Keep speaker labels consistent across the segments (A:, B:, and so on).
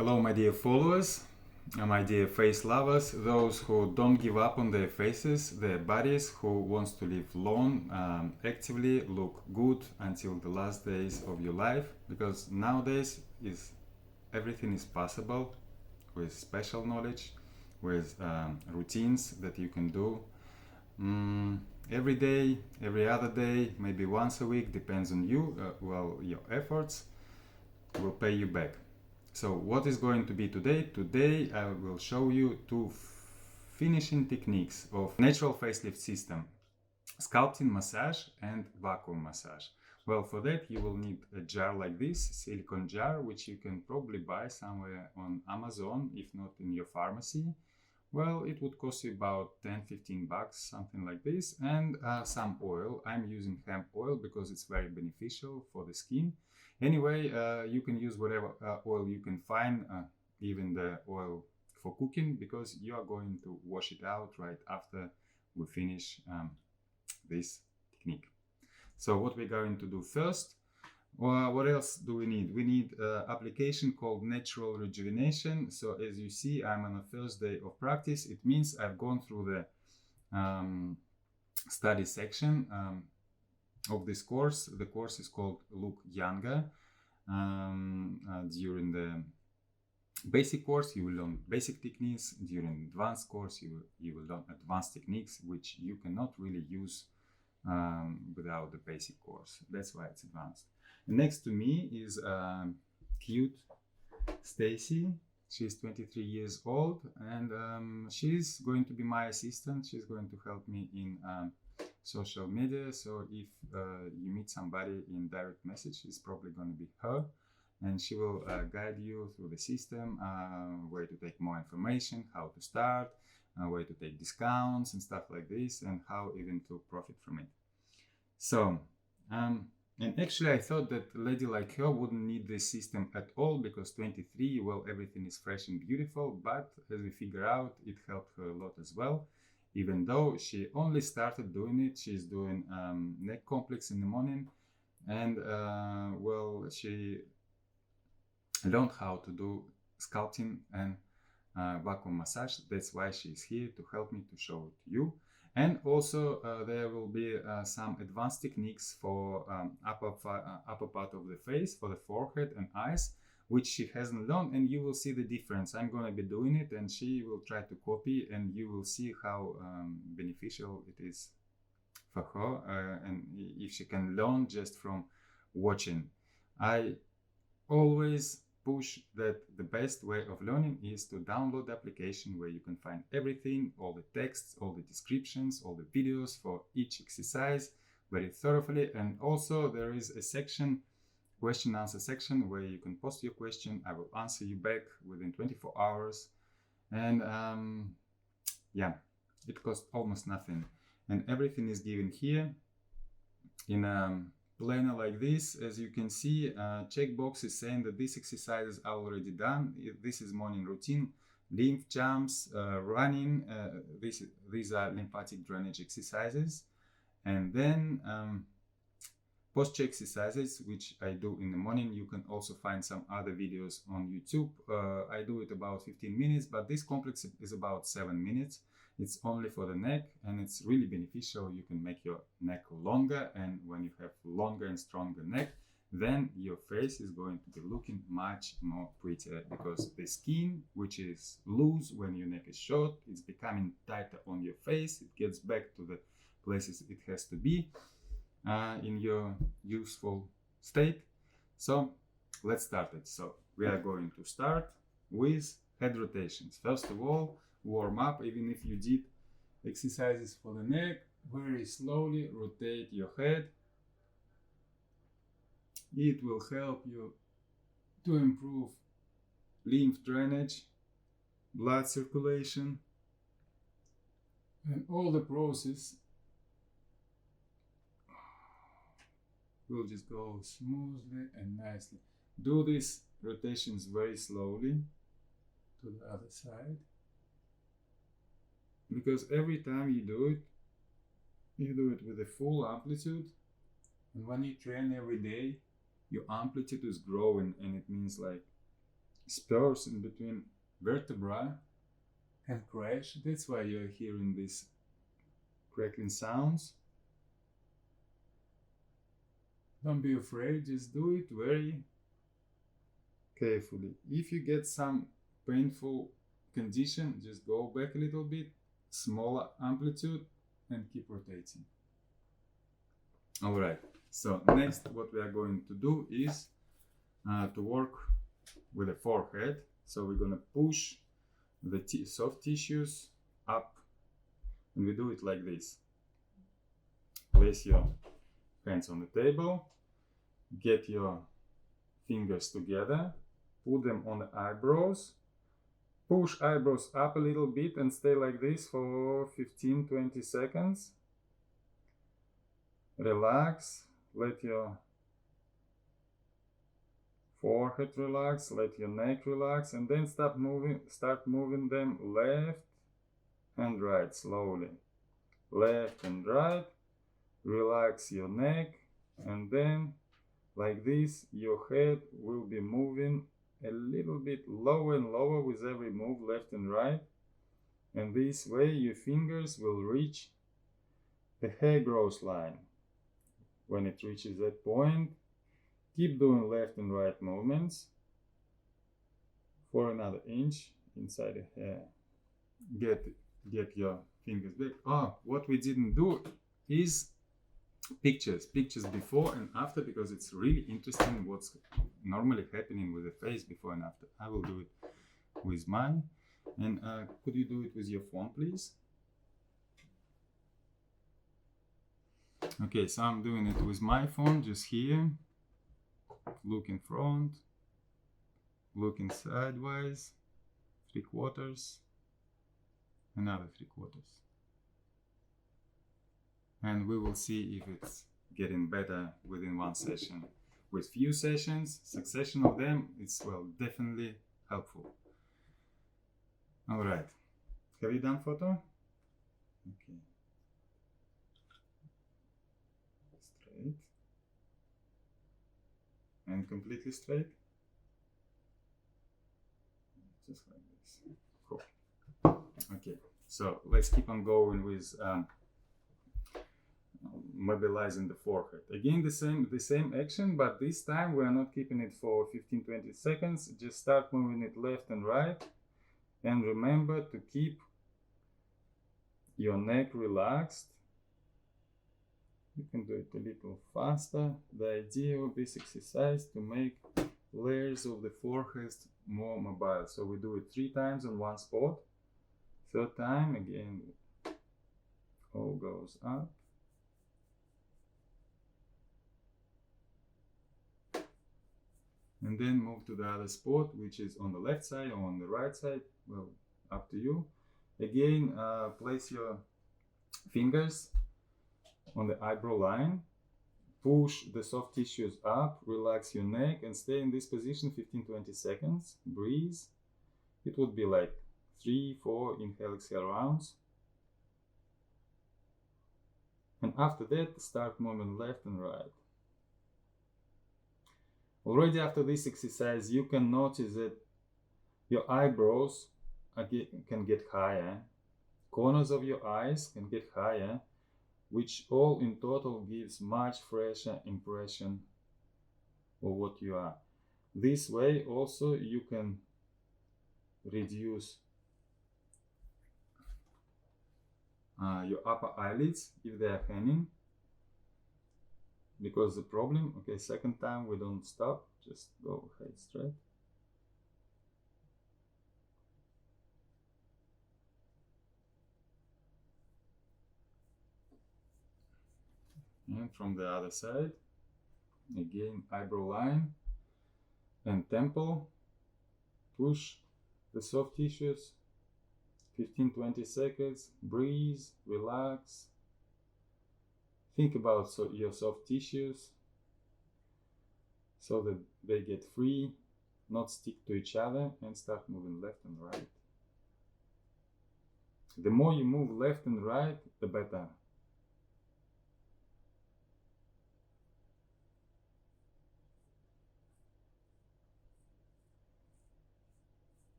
A: Hello, my dear followers, my dear face lovers, those who don't give up on their faces, their bodies, who wants to live long, actively look good until the last days of your life. Because nowadays everything is possible with special knowledge, with routines that you can do every day, every other day, maybe once a week, depends on you. Your efforts will pay you back. So what is going to be today? Today I will show you two finishing techniques of Natural Facelift System: sculpting massage and vacuum massage. Well, for that you will need a jar like this, silicone jar, which you can probably buy somewhere on Amazon, if not in your pharmacy. Well, it would cost you about 10-15 bucks, something like this, and some oil. I'm using hemp oil because it's very beneficial for the skin. Anyway, you can use whatever oil you can find, even the oil for cooking, because you are going to wash it out right after we finish this technique. So what we're going to do first, what else do we need? We need an application called Natural Rejuvenation. So as you see, I'm on the first day of practice. It means I've gone through the study section of this course. The course is called Look Younger. During the basic course, you will learn basic techniques. During advanced course, you will learn advanced techniques, which you cannot really use without the basic course. That's why it's advanced. Next to me is cute Stacy. She's 23 years old, and she's going to be my assistant. She's going to help me in social media. So if you meet somebody in direct message, it's probably going to be her, and she will guide you through the system, where to take more information, how to start, where to take discounts and stuff like this, and how even to profit from it. So and actually I thought that a lady like her wouldn't need this system at all, because 23, well, everything is fresh and beautiful, but as we figure out, it helped her a lot as well. Even though she only started doing it, she's doing neck complex in the morning, and well, she learned how to do sculpting and vacuum massage. That's why she's here, to help me to show it to you. And also there will be some advanced techniques for upper part of the face, for the forehead and eyes, which she hasn't learned, and you will see the difference. I'm going to be doing it, and she will try to copy, and you will see how beneficial it is for her, and if she can learn just from watching. I always push that the best way of learning is to download the application, where you can find everything, all the texts, all the descriptions, all the videos for each exercise very thoroughly. And also there is a section, question answer section, where you can post your question. I will answer you back within 24 hours. And yeah, it costs almost nothing, and everything is given here in planner like this. As you can see, checkbox is saying that these exercises are already done. This is morning routine, lymph jumps, running. These are lymphatic drainage exercises. And then posture exercises, which I do in the morning. You can also find some other videos on YouTube. I do it about 15 minutes, but this complex is about 7 minutes. It's only for the neck, and it's really beneficial. You can make your neck longer, and when you have longer and stronger neck, then your face is going to be looking much more prettier, because the skin, which is loose when your neck is short, it's becoming tighter on your face. It gets back to the places it has to be in your youthful state. So let's start it. So we are going to start with head rotations. First of all, warm up. Even if you did exercises for the neck, very slowly rotate your head. It will help you to improve lymph drainage, blood circulation, and all the process will just go smoothly and nicely. Do these rotations very slowly to the other side, because every time you do it with a full amplitude. And when you train every day, your amplitude is growing, and it means like spurs in between vertebrae and crash. That's why you're hearing these crackling sounds. Don't be afraid, just do it very carefully. If you get some painful condition, just go back a little bit, smaller amplitude, and keep rotating. All right, so next what we are going to do is to work with the forehead. So we're going to push the soft tissues up, and we do it like this. Place your hands on the table, get your fingers together, put them on the eyebrows, push eyebrows up a little bit and stay like this for 15-20 seconds. Relax, let your forehead relax, let your neck relax, and then start moving them left and right slowly. Left and right, relax your neck, and then like this your head will be moving a little bit lower and lower with every move left and right, and this way your fingers will reach the hair growth line. When it reaches that point, keep doing left and right movements for another inch inside the hair. Get your fingers back. What we didn't do is pictures before and after, because it's really interesting what's normally happening with the face before and after. I will do it with mine, and could you do it with your phone, please? Okay, so I'm doing it with my phone, just here. Look in front, looking sideways, 3/4, another 3/4. And we will see if it's getting better within one session. With few sessions, succession of them, it's definitely helpful. All right, have you done photo? Okay. Straight. And completely straight. Just like this. Cool. Okay, so let's keep on going with mobilizing the forehead. Again, the same action, but this time we are not keeping it for 15-20 seconds. Just start moving it left and right, and remember to keep your neck relaxed. You can do it a little faster. The idea of this exercise to make layers of the forehead more mobile. So we do it 3 times on one spot. 3rd time, again, all goes up. And then move to the other spot, which is on the left side or on the right side, well, up to you. Again, place your fingers on the eyebrow line, push the soft tissues up, relax your neck, and stay in this position 15-20 seconds. Breathe. It would be like 3-4 inhale exhale rounds. And after that, start moving left and right. Already after this exercise, you can notice that your eyebrows can get higher, corners of your eyes can get higher, which all in total gives much fresher impression of what you are. This way also you can reduce your upper eyelids if they are hanging. Because the problem, okay, 2nd time we don't stop, just go ahead straight. And from the other side, again, eyebrow line and temple, push the soft tissues, 15-20 seconds, breathe, relax. Think about your soft tissues so that they get free, not stick to each other, and start moving left and right. The more you move left and right, the better.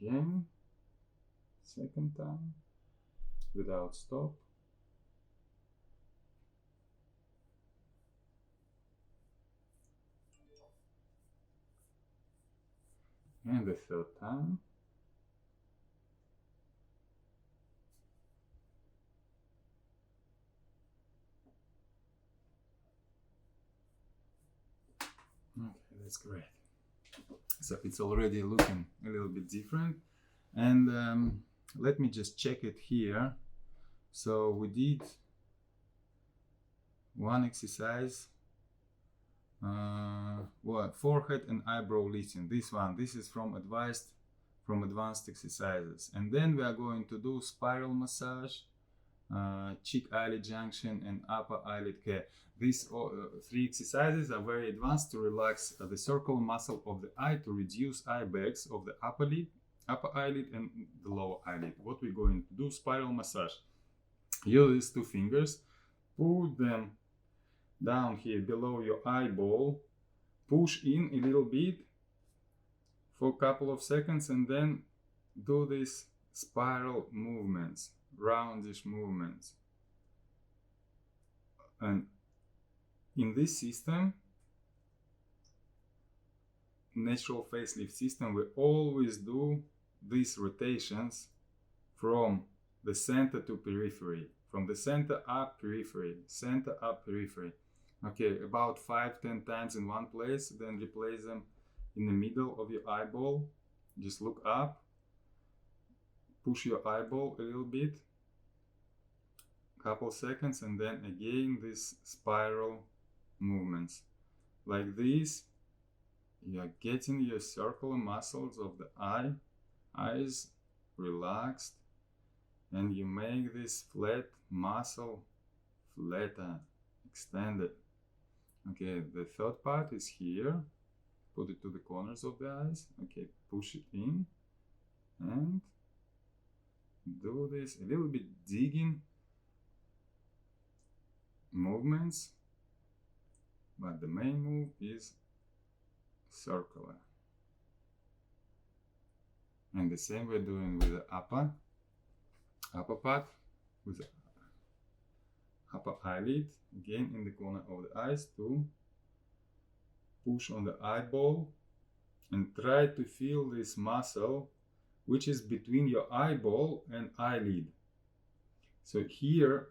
A: Again, second time, without stop. And the third time. Okay, that's great. So it's already looking a little bit different. And let me just check it here. So we did one exercise, forehead and eyebrow lifting. This is from advanced exercises. And then we are going to do spiral massage, cheek eyelid junction, and upper eyelid care. These three exercises are very advanced to relax the circular muscle of the eye, to reduce eye bags of the upper eyelid and the lower eyelid. What we're going to do: spiral massage. Use these two fingers, put them down here below your eyeball, push in a little bit for a couple of seconds, and then do these spiral movements, roundish movements. And in this system, Natural Facelift System, we always do these rotations from the center to periphery, from the center up periphery, center up periphery. Okay, about 5-10 times in one place, then replace them in the middle of your eyeball. Just look up, push your eyeball a little bit, couple seconds, and then again these spiral movements. Like this, you are getting your circular muscles of the eyes relaxed, and you make this flat muscle flatter, extended. Okay, the third part is here. Put it to the corners of the eyes. Okay, push it in and do this a little bit digging movements, but the main move is circular. And the same we're doing with the upper part, with the upper eyelid, again in the corner of the eyes, to push on the eyeball and try to feel this muscle which is between your eyeball and eyelid. So here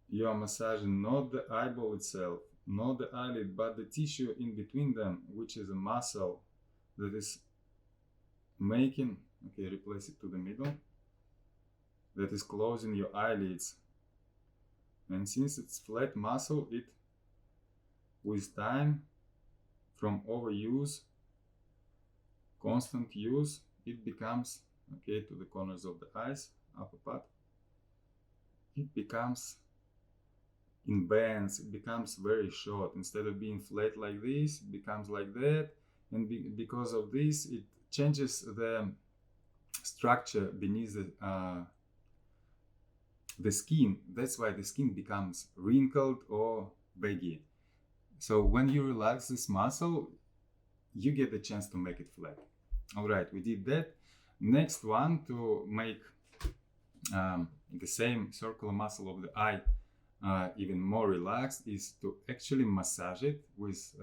A: you are massaging not the eyeball itself, not the eyelid, but the tissue in between them, which is a muscle that is making, okay, replace it to the middle, that is closing your eyelids. And since it's flat muscle, it, with time, from overuse, constant use, it becomes, okay, to the corners of the eyes, upper part, it becomes in bands, it becomes very short. Instead of being flat like this, it becomes like that. And because of this, it changes the structure beneath the skin. That's why the skin becomes wrinkled or baggy. So when you relax this muscle, you get the chance to make it flat. All right, we did that. Next one, to make the same circular muscle of the eye even more relaxed, is to actually massage it with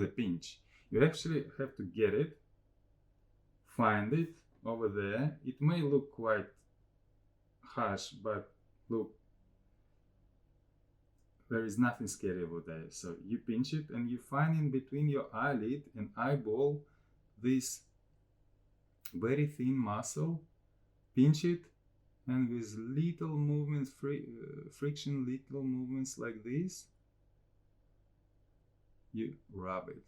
A: a pinch. You actually have to get it, find it over there. It may look quite harsh, but look, there is nothing scary over there. So you pinch it and you find in between your eyelid and eyeball this very thin muscle. Pinch it, and with little movements, friction, little movements like this, you rub it.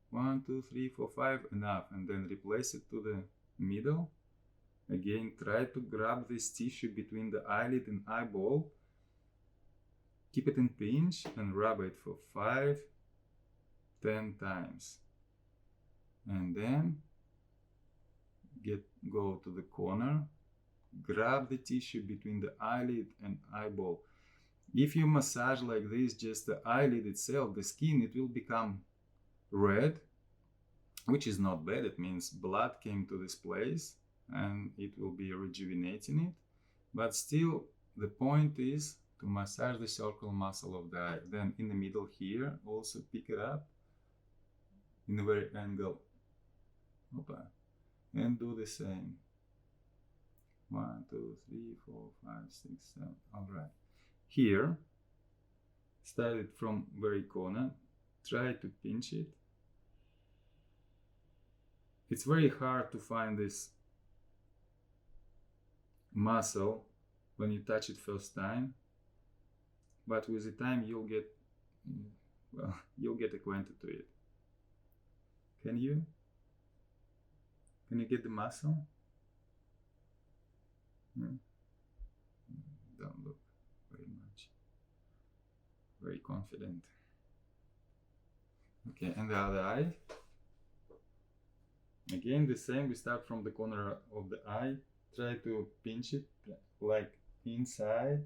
A: 1, 2, 3, 4, 5, enough. And then replace it to the middle. Again, try to grab this tissue between the eyelid and eyeball. Keep it in pinch and rub it for 5, 10 times. And then go to the corner, grab the tissue between the eyelid and eyeball. If you massage like this, just the eyelid itself, the skin, it will become red. which is not bad. It means blood came to this place and it will be rejuvenating it. But still, the point is to massage the circle muscle of the eye. Then in the middle here, also pick it up in the very angle. Opa. And do the same. 1, 2, 3, 4, 5, 6, 7. All right. Here, start it from very corner. Try to pinch it. It's very hard to find this muscle when you touch it first time, but with the time you'll get, well, you'll get acquainted to it. Can you get the muscle? Don't look very much. Very confident. Okay, and the other eye. Again, the same. We start from the corner of the eye. Try to pinch it like inside.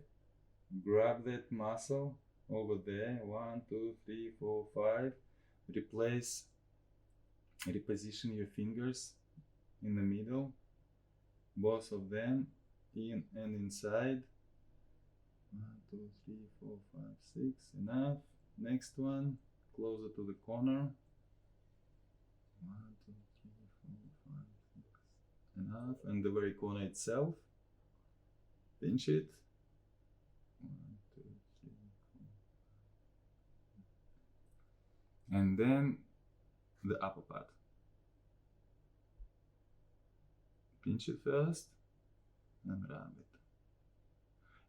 A: Grab that muscle over there. 1, 2, 3, 4, 5. Reposition your fingers in the middle. Both of them in and inside. 1, 2, 3, 4, 5, 6. Enough. Next one, closer to the corner. 1, 2, 3, 4, 5, 6. Enough. And the very corner itself. Pinch it. 1, 2, 3, 4. And then the upper part. Pinch it first and rub it.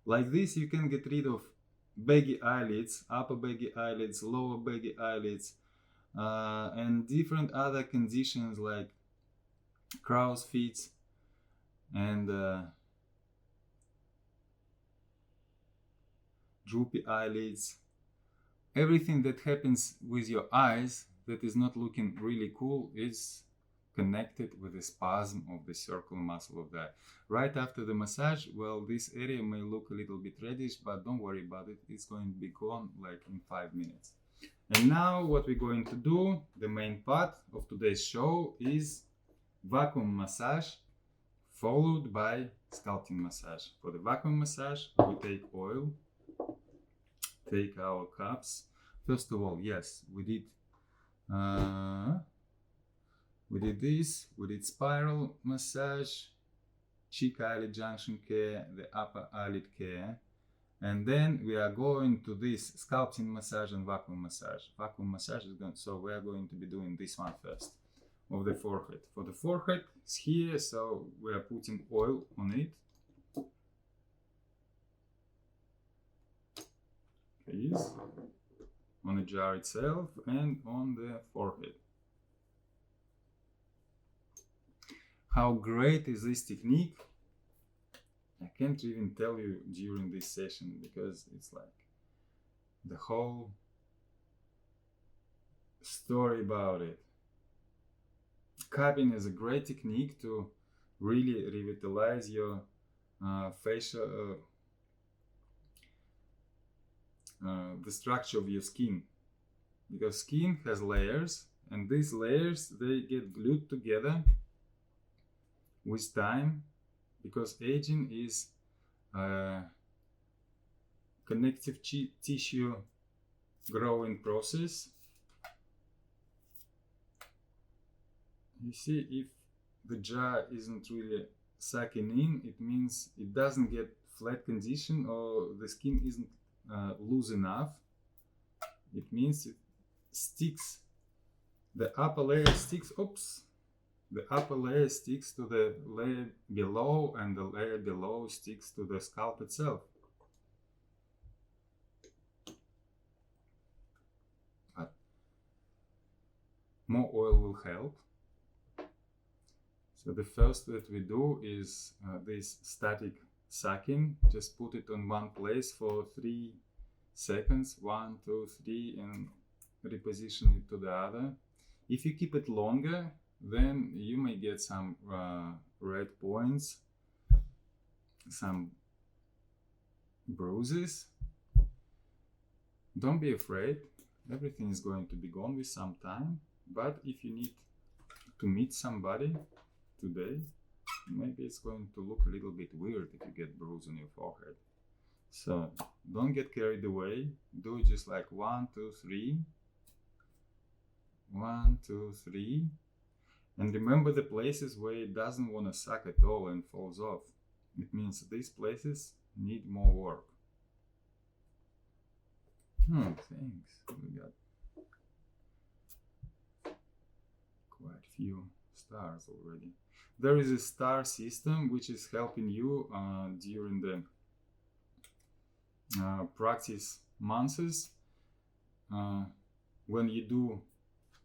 A: Like this, you can get rid of baggy eyelids, upper baggy eyelids, lower baggy eyelids, and different other conditions like crow's feet and droopy eyelids. Everything that happens with your eyes that is not looking really cool is connected with the spasm of the circular muscle of the eye. Right after the massage, well, this area may look a little bit reddish, but don't worry about it. It's going to be gone like in 5 minutes. And now what we're going to do, the main part of today's show, is vacuum massage followed by sculpting massage. For the vacuum massage, we take oil, take our cups. First of all, yes, we did this, we did spiral massage, cheek eyelid junction care, the upper eyelid care, and then we are going to this sculpting massage and vacuum massage. Vacuum massage is going, so we are going to be doing this one first, of the forehead. For the forehead, it's here, so we are putting oil on it. Please, on the jar itself and on the forehead. How great is this technique? I can't even tell you during this session because it's like the whole story about it. Cupping is a great technique to really revitalize your facial, the structure of your skin, because skin has layers, and these layers, they get glued together with time, because aging is a connective tissue growing process. You see, if the jar isn't really sucking in, it means it doesn't get flat condition, or the skin isn't loose enough. It means it sticks, the upper layer sticks, the upper layer sticks to the layer below, and the layer below sticks to the scalp itself. But more oil will help. So the first that we do is this static sucking. Just put it on one place for 3 seconds, 1, 2, 3, and reposition it to the other. If you keep it longer, then you may get some red points, some bruises. Don't be afraid, everything is going to be gone with some time. But if you need to meet somebody today, maybe it's going to look a little bit weird if you get bruise on your forehead. So don't get carried away. Do it just like 1, 2, 3. 1, 2, 3. And remember the places where it doesn't want to suck at all and falls off. It means these places need more work. Thanks. We got quite a few stars already. There is a star system which is helping you during the practice months. When you do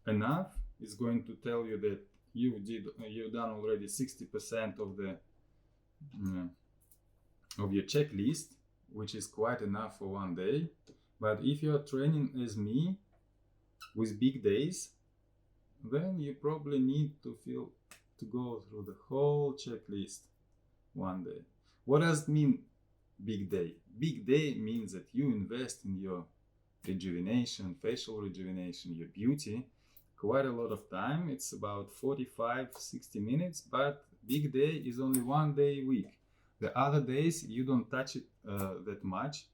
A: enough, it's going to tell you that you've done already 60% of the of your checklist, which is quite enough for one day. But if you're training as me with big days, then you probably need to go through the whole checklist one day. What does it mean, big day? Big day means that you invest in your rejuvenation, facial rejuvenation, your beauty, quite a lot of time. It's about 45-60 minutes, but big day is only one day a week. The other days you don't touch it that much.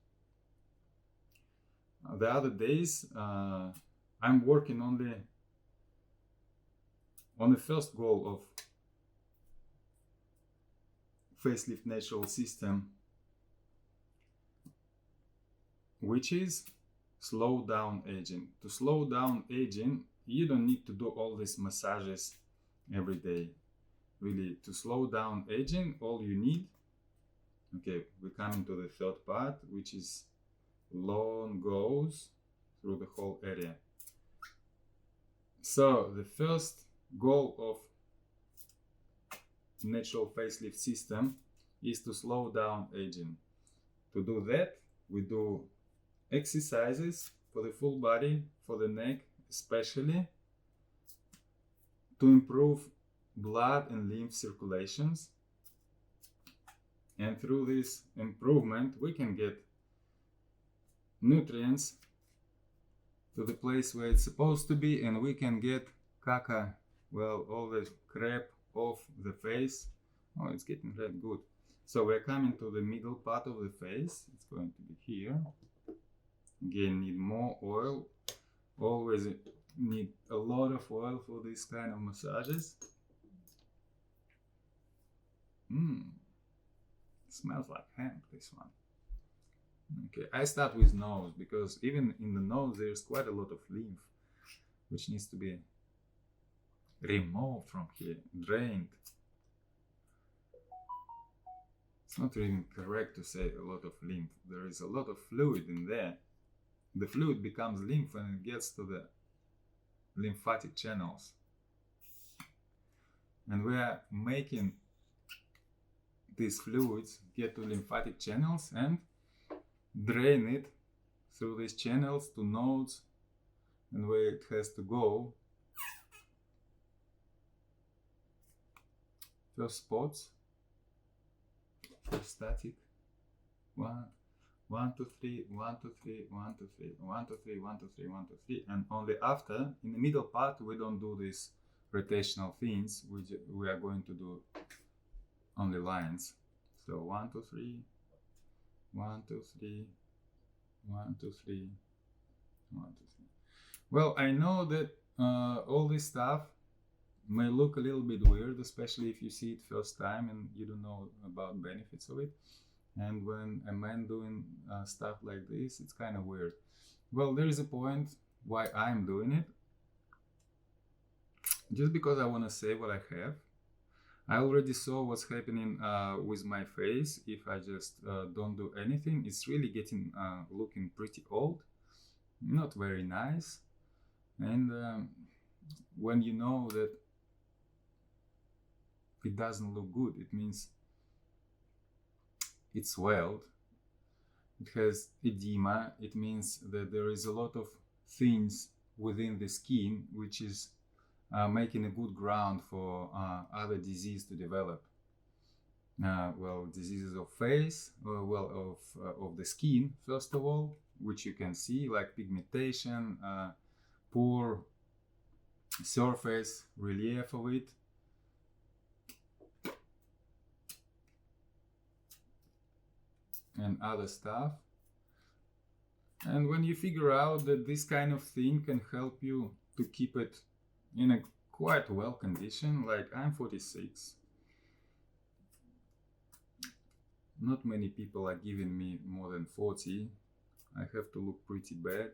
A: The other days I'm working only on the first goal of Facelift Natural System, which is slow down aging. To slow down aging, you don't need to do all these massages every day. Really, to slow down aging, all you need, okay, we come into the third part, which is long goes through the whole area. So the first goal of Natural Facelift System is to slow down aging. To do that, we do exercises for the full body, for the neck especially, to improve blood and lymph circulations. And through this improvement, we can get nutrients to the place where it's supposed to be, and we can get caca, well, all the crap off the face. Oh, it's getting red, good. So we're coming to the middle part of the face. It's going to be here. Again, need more oil. Always need a lot of oil for this kind of massages. Smells like hemp, this one. Okay, I start with nose because even in the nose there's quite a lot of lymph which needs to be removed from here, drained. It's not even correct to say a lot of lymph. There is a lot of fluid in there. The fluid becomes lymph when it gets to the lymphatic channels. And we are making these fluids get to lymphatic channels and drain it through these channels to nodes and where it has to go. First spots, first static. 1, 2, 3, 1, 2, 3, 1, 2, 3, 1, 2, 3, 1, 2, 3, 1, 2, 3, and only after, in the middle part, we don't do these rotational things. We are going to do only lines. So 1, 2, 3, 1, 2, 3, 1, 2, 3, 1, 2, 3. Well, I know that all this stuff may look a little bit weird, especially if you see it first time and you don't know about benefits of it. And when a man doing stuff like this, it's kind of weird. Well, there is a point why I'm doing it. Just because I want to say what I have. I already saw what's happening with my face if I just don't do anything. It's really getting looking pretty old, not very nice. And when you know that it doesn't look good, it means it's swelled, it has edema, it means that there is a lot of things within the skin which is making a good ground for other disease to develop. Well, diseases of face, of the skin, first of all, which you can see, like pigmentation, poor surface relief of it. And other stuff. And when you figure out that this kind of thing can help you to keep it in a quite well condition, like I'm 46, not many people are giving me more than 40. I have to look pretty bad,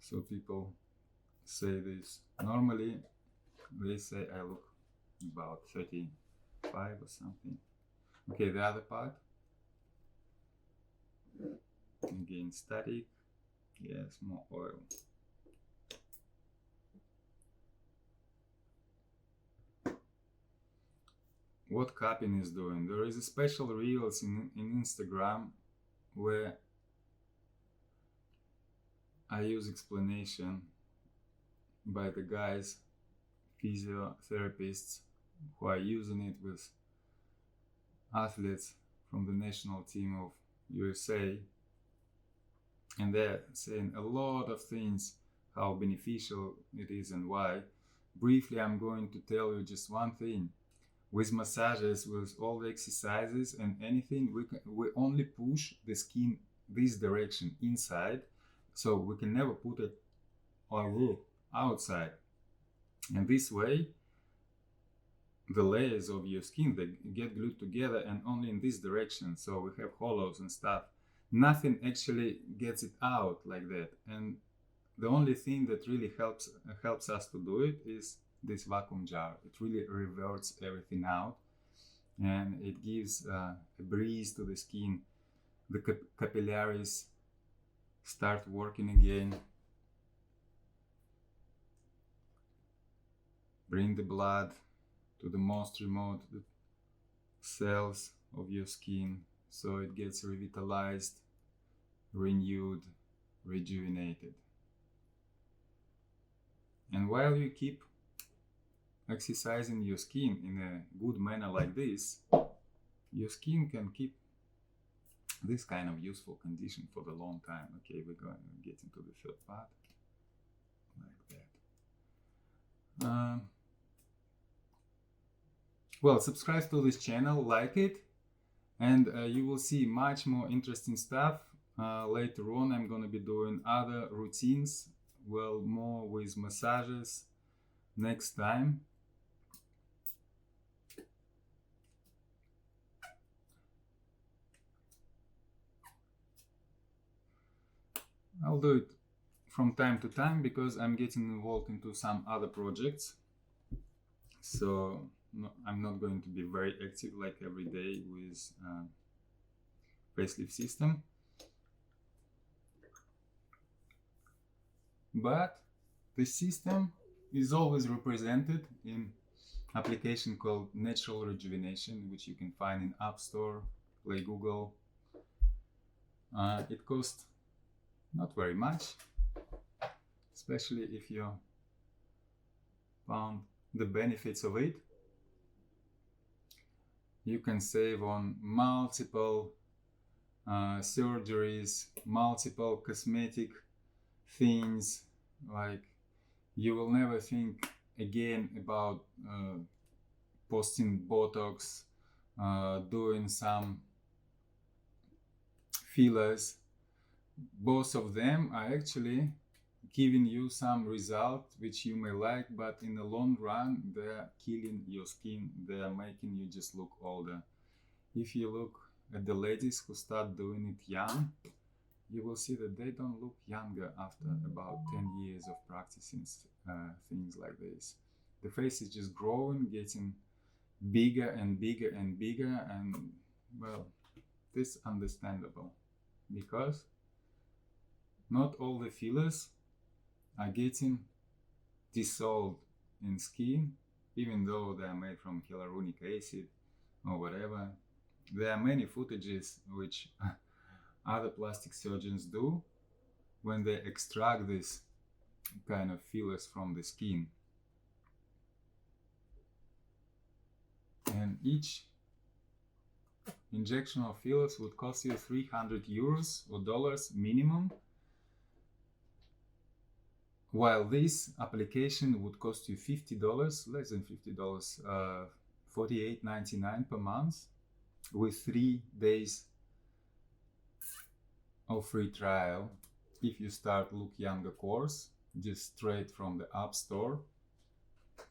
A: so people say this. Normally they say I look about 35 or something. Okay, the other part. Again, static. Yes, more oil. What cupping is doing? There is a special reels in Instagram where I use explanation by the guys, physiotherapists, who are using it with athletes from the national team of USA, and they're saying a lot of things, how beneficial it is and why. Briefly, I'm going to tell you just one thing. With massages, with all the exercises and anything, we only push the skin this direction inside, so we can never put it outside. And this way, the layers of your skin, they get glued together and only in this direction, so we have hollows and stuff. Nothing actually gets it out like that. And the only thing that really helps us to do it is this vacuum jar. It really reverts everything out, and it gives a breeze to the skin. The capillaries start working again. Bring the blood to the most remote cells of your skin, so it gets revitalized, renewed, rejuvenated. And while you keep exercising your skin in a good manner like this, your skin can keep this kind of useful condition for the long time. Okay, we're going to get into the third part like that. Well, subscribe to this channel, like it, and you will see much more interesting stuff. Later on, I'm going to be doing other routines, well, more with massages next time. I'll do it from time to time because I'm getting involved into some other projects. So no, I'm not going to be very active like every day with facelift system. But the system is always represented in application called Natural Rejuvenation, which you can find in App Store, Play Google. It costs not very much, especially if you found the benefits of it. You can save on multiple surgeries, multiple cosmetic things. Like, you will never think again about posting Botox, doing some fillers. Both of them are actually giving you some result which you may like, but in the long run they're killing your skin. They are making you just look older. If you look at the ladies who start doing it young, you will see that they don't look younger after about 10 years of practicing things like this. The face is just growing, getting bigger and bigger and bigger, and well, this is understandable because not all the fillers are getting dissolved in skin, even though they are made from hyaluronic acid or whatever. There are many footages which other plastic surgeons do when they extract this kind of fillers from the skin. And each injection of fillers would cost you 300 euros or dollars minimum. while this application would cost you $50, less than $50, $48.99 per month, with 3 days of free trial if you start Look Younger course, just straight from the App Store.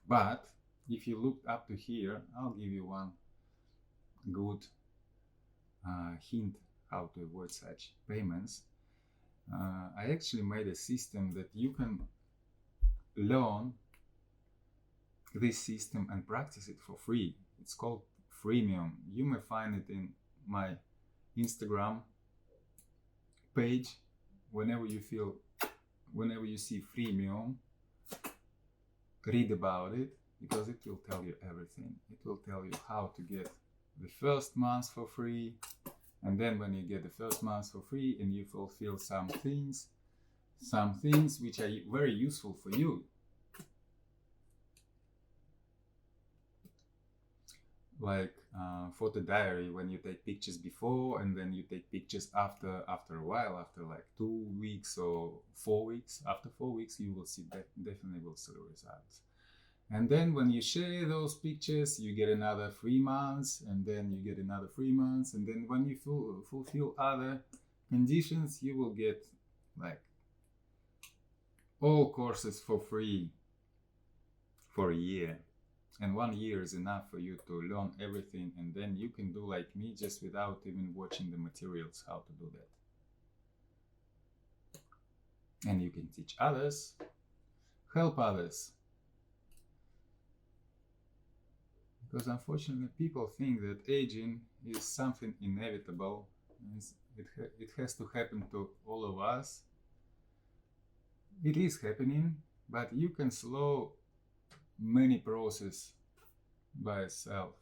A: But if you look up to here, I'll give you one good hint how to avoid such payments. I actually made a system that you can learn this system and practice it for free. It's called freemium. You may find it in my Instagram page. Whenever you see freemium, read about it, because it will tell you everything. It will tell you how to get the first month for free, and then when you get the first month for free and you fulfill some things which are very useful for you, like photo diary, when you take pictures before and then you take pictures after a while, after like 2 weeks or 4 weeks. After 4 weeks you will see definitely will see the results. And then when you share those pictures, you get another 3 months, and then you get another 3 months, and then when you fulfill other conditions, you will get like all courses for free for a year. And 1 year is enough for you to learn everything, and then you can do like me, just without even watching the materials, how to do that. And you can teach others, help others. Because unfortunately people think that aging is something inevitable. It has to happen to all of us. It is happening, but you can slow many processes by yourself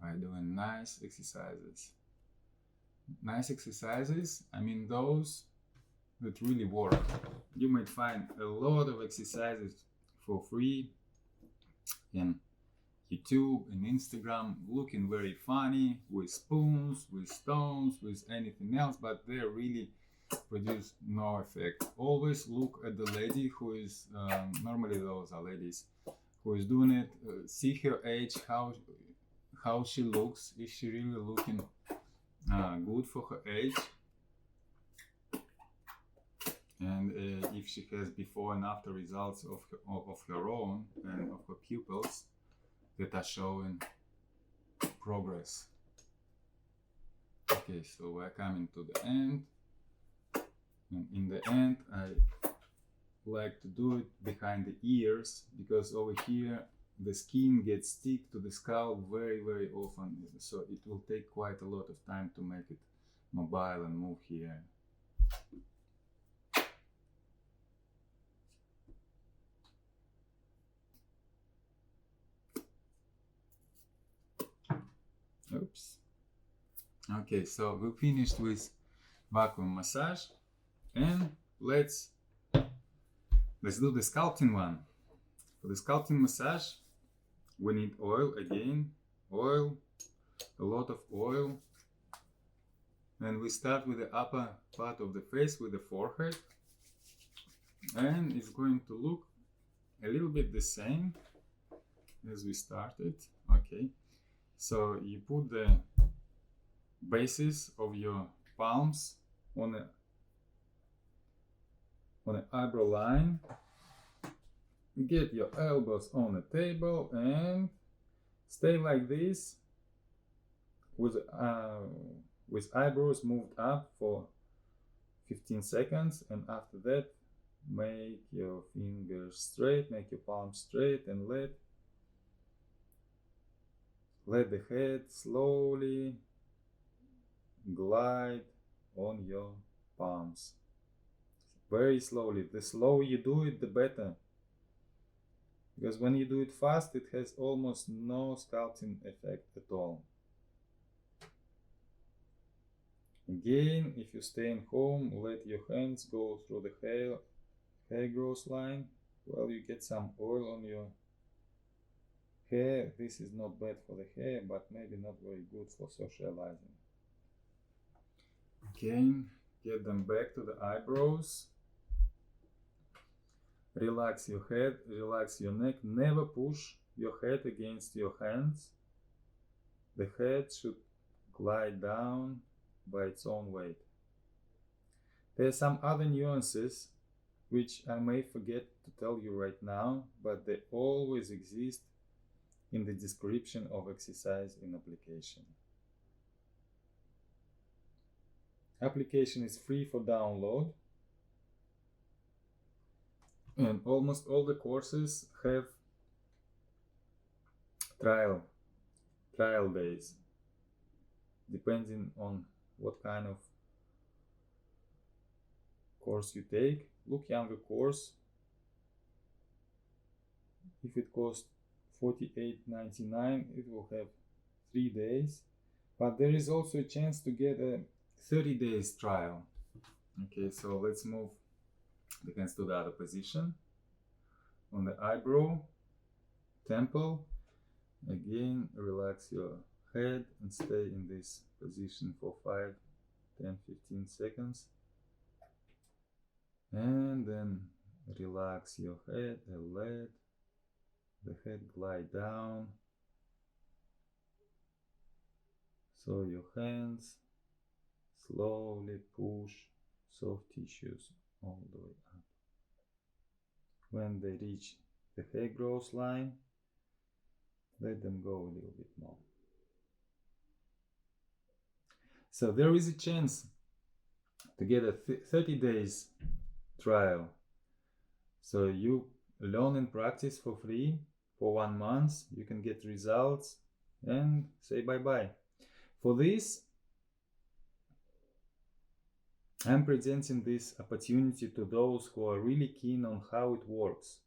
A: by doing nice exercises. Nice exercises, I mean those that really work. You might find a lot of exercises for free in YouTube and Instagram, looking very funny, with spoons, with stones, with anything else, but they really produce no effect. Always look at the lady who is, normally those are ladies, who is doing it, see her age, how she looks, is she really looking good for her age, and if she has before and after results of her own and of her pupils that are showing progress. Okay, so we're coming to the end, and in the end I like to do it behind the ears, because over here the skin gets stick to the scalp very often, so it will take quite a lot of time to make it mobile and move here. Oops. Okay, so we finished with vacuum massage, and let's do the sculpting one. For the sculpting massage, we need oil again, a lot of oil, and we start with the upper part of the face, with the forehead, and it's going to look a little bit the same as we started. Okay, so you put the bases of your palms on an eyebrow line, get your elbows on the table and stay like this with eyebrows moved up for 15 seconds, and after that make your fingers straight, make your palms straight, and let the head slowly glide on your palms, very slowly. The slower you do it, the better, because when you do it fast, it has almost no sculpting effect at all. Again, if you stay in home, let your hands go through the hair growth line while you get some oil on your hair. This is not bad for the hair, but maybe not very good for socializing. Again, Get them back to the eyebrows. Relax your head, relax your neck. Never push your head against your hands. The head should glide down by its own weight. There are some other nuances which I may forget to tell you right now, but they always exist in the description of exercise in application. Application is free for download, and almost all the courses have trial days, depending on what kind of course you take. Look Younger course, if it costs $48.99, it will have 3 days, but there is also a chance to get a 30 days trial. Okay, so let's move the hands to the other position. On the eyebrow, temple, again relax your head and stay in this position for 5, 10, 15 seconds, and then relax your head and let the head glide down. So your hands slowly push soft tissues all the way up. When they reach the hair growth line, let them go a little bit more. So there is a chance to get a 30 days trial. So you learn and practice for free for 1 month. You can get results and say bye-bye. For this, I'm presenting this opportunity to those who are really keen on how it works.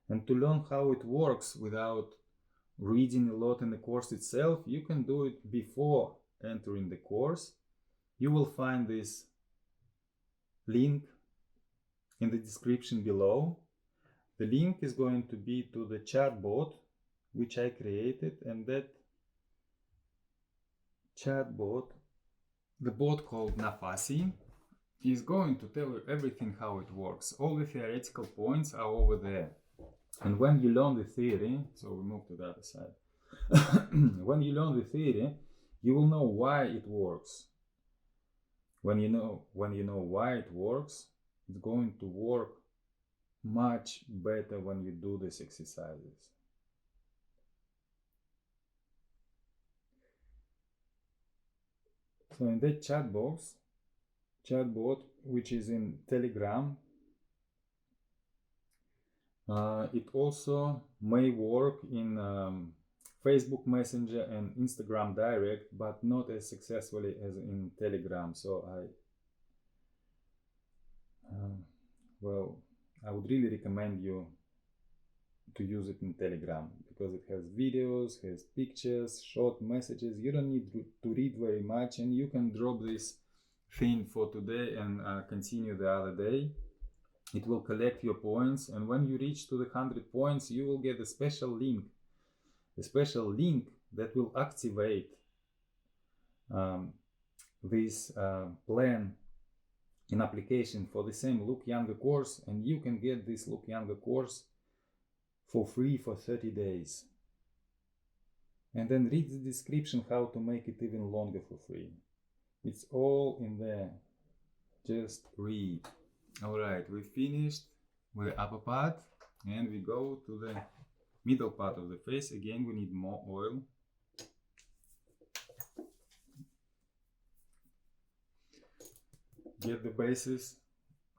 A: And to learn how it works without reading a lot in the course itself, you can do it before entering the course. You will find this link in the description below. The link is going to be to the chatbot which I created, and that chatbot, the bot called Nafasi, is going to tell you everything how it works. All the theoretical points are over there. And when you learn the theory, so we move to the other side. When you learn the theory, you will know why it works. When you know why it works, it's going to work much better when you do these exercises. So in that chatbot, which is in Telegram, it also may work in Facebook Messenger and Instagram Direct, but not as successfully as in Telegram. So I would really recommend you to use it in Telegram, because it has videos, has pictures, short messages. You don't need to read very much, and you can drop this thing for today and continue the other day. It will collect your points, and when you reach to the 100 points, you will get a special link that will activate this plan in application for the same Look Younger course, and you can get this Look Younger course for free for 30 days. And then read the description how to make it even longer for free. It's all in there. Just read. Alright, we finished with the upper part, and we go to the middle part of the face. Again, we need more oil. Get the bases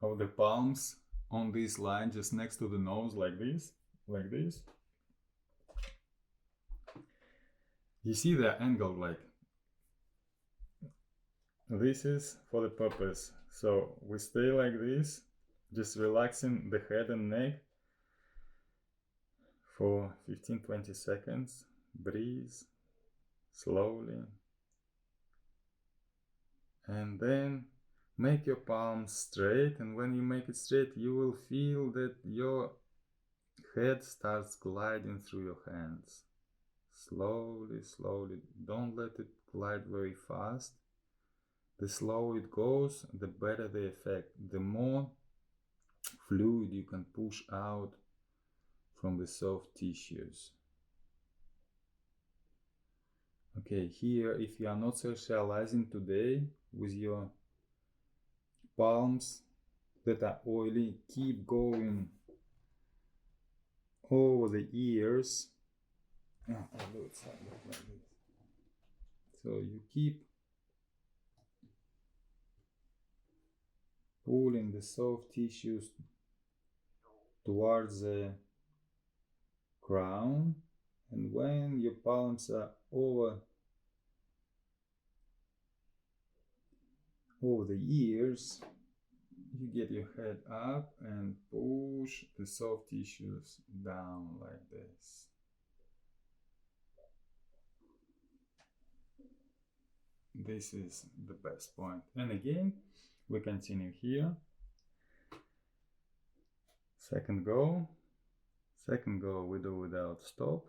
A: of the palms on this line, just next to the nose, like this. You see the angle, like this is for the purpose. So we stay like this, just relaxing the head and neck for 15-20 seconds. Breathe slowly, and then make your palms straight. And when you make it straight, you will feel that your head starts gliding through your hands. Slowly, don't let it glide very fast. the slower it goes, the better the effect. The more fluid you can push out from the soft tissues. Okay, here, if you are not socializing today with your palms that are oily, keep going over the ears. I'll do it like this. So you keep pulling the soft tissues towards the crown, and when your palms are over the ears, you get your head up and push the soft tissues down like this. This is the best point. And again, we continue here. Second go we do without stop.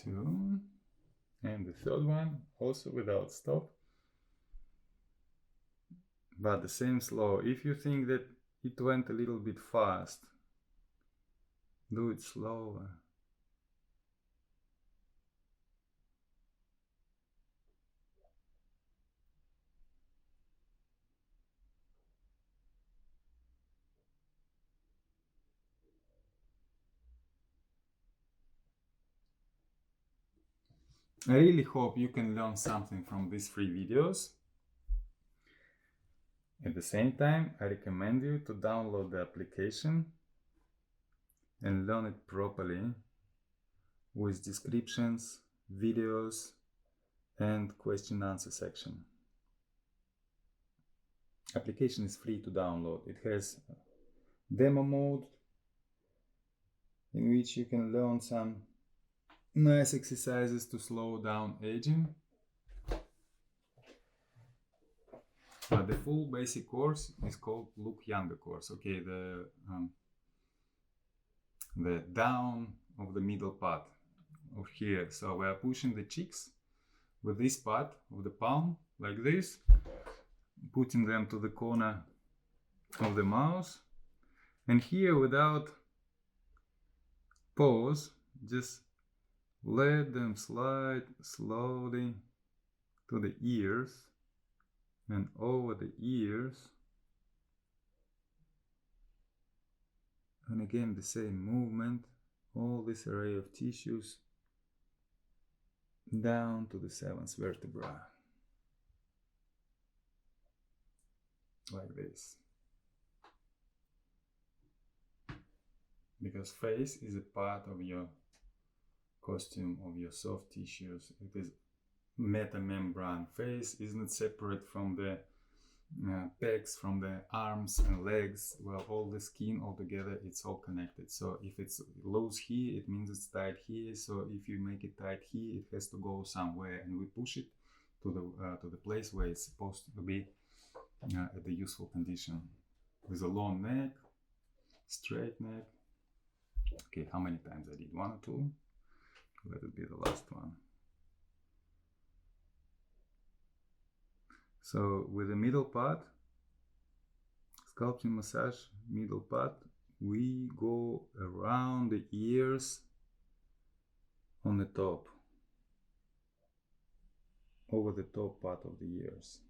A: Two, and the third one also without stop, but the same slow. If you think that it went a little bit fast, do it slower. I really hope you can learn something from these 3 videos. At the same time, I recommend you to download the application and learn it properly with descriptions, videos, and question answer section. Application is free to download. It has demo mode in which you can learn some nice exercises to slow down aging. But the full basic course is called Look Younger course. Okay, the down of the middle part of here. So we are pushing the cheeks with this part of the palm like this, putting them to the corner of the mouth, and here without pause, just let them slide slowly to the ears and over the ears, and again the same movement, all this array of tissues down to the 7th vertebra, like this. Because face is a part of your costume, of your soft tissues. It is metamembrane. Face is not separate from the pecs, from the arms and legs. Well, all the skin all together, it's all connected. So if it's loose here, it means it's tight here. So if you make it tight here, it has to go somewhere, and we push it to the place where it's supposed to be at the useful condition, with a long neck, straight neck. Okay, how many times I did? 1 or 2? Let it be the last one. So with the middle part, sculpting massage, middle part, we go around the ears on the top, over the top part of the ears.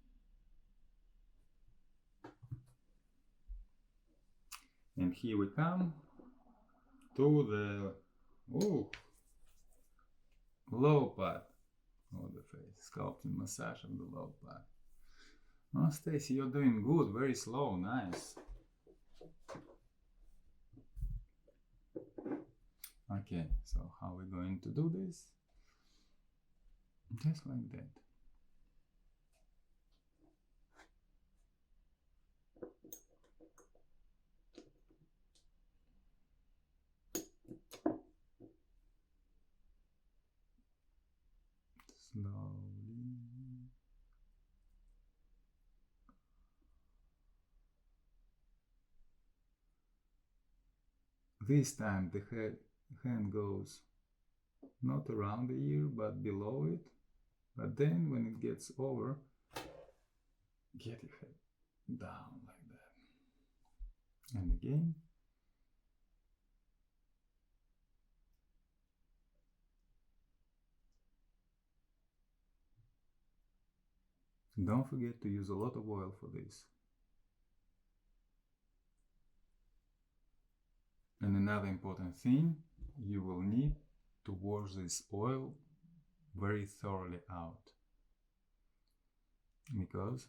A: And here we come to the low part of the face, sculpting massage of the low part. Oh, Stacy, you're doing good, very slow, nice. Okay, so how are we going to do this? Just like that. this time the hand goes not around the ear but below it, but then when it gets over, get your head down like that. And again. Don't forget to use a lot of oil for this. And another important thing, you will need to wash this oil very thoroughly out, because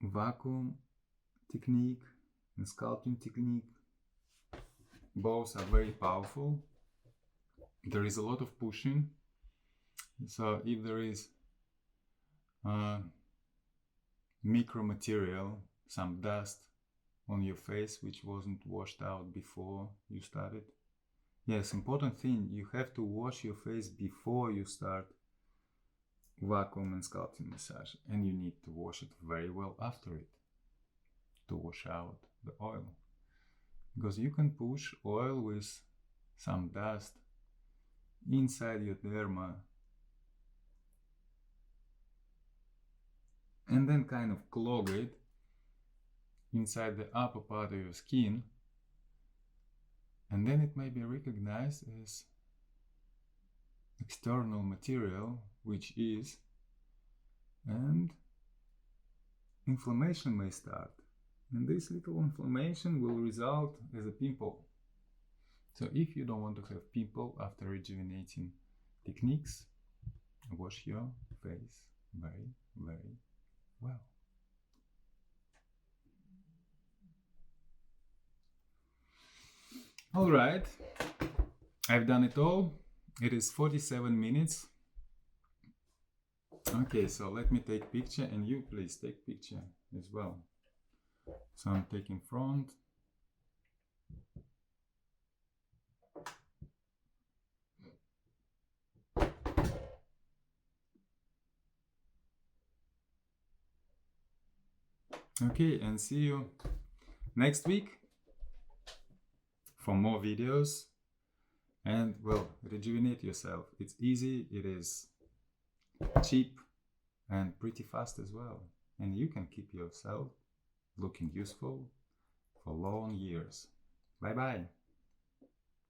A: vacuum technique and sculpting technique both are very powerful. There is a lot of pushing, so if there is micro material, some dust on your face which wasn't washed out before you started, yes, important thing, you have to wash your face before you start vacuum and sculpting massage, and you need to wash it very well after it to wash out the oil, because you can push oil with some dust inside your derma and then kind of clog it inside the upper part of your skin, and then it may be recognized as external material, which is, and inflammation may start, and this little inflammation will result as a pimple. So if you don't want to have pimple after rejuvenating techniques, wash your face very, very well. All right, I've done it all. It is 47 minutes. Okay, so let me take picture, and you please take picture as well. So I'm taking front. Okay, and see you next week for more videos. And well, rejuvenate yourself. It's easy, it is cheap, and pretty fast as well. And you can keep yourself looking useful for long years. Bye bye.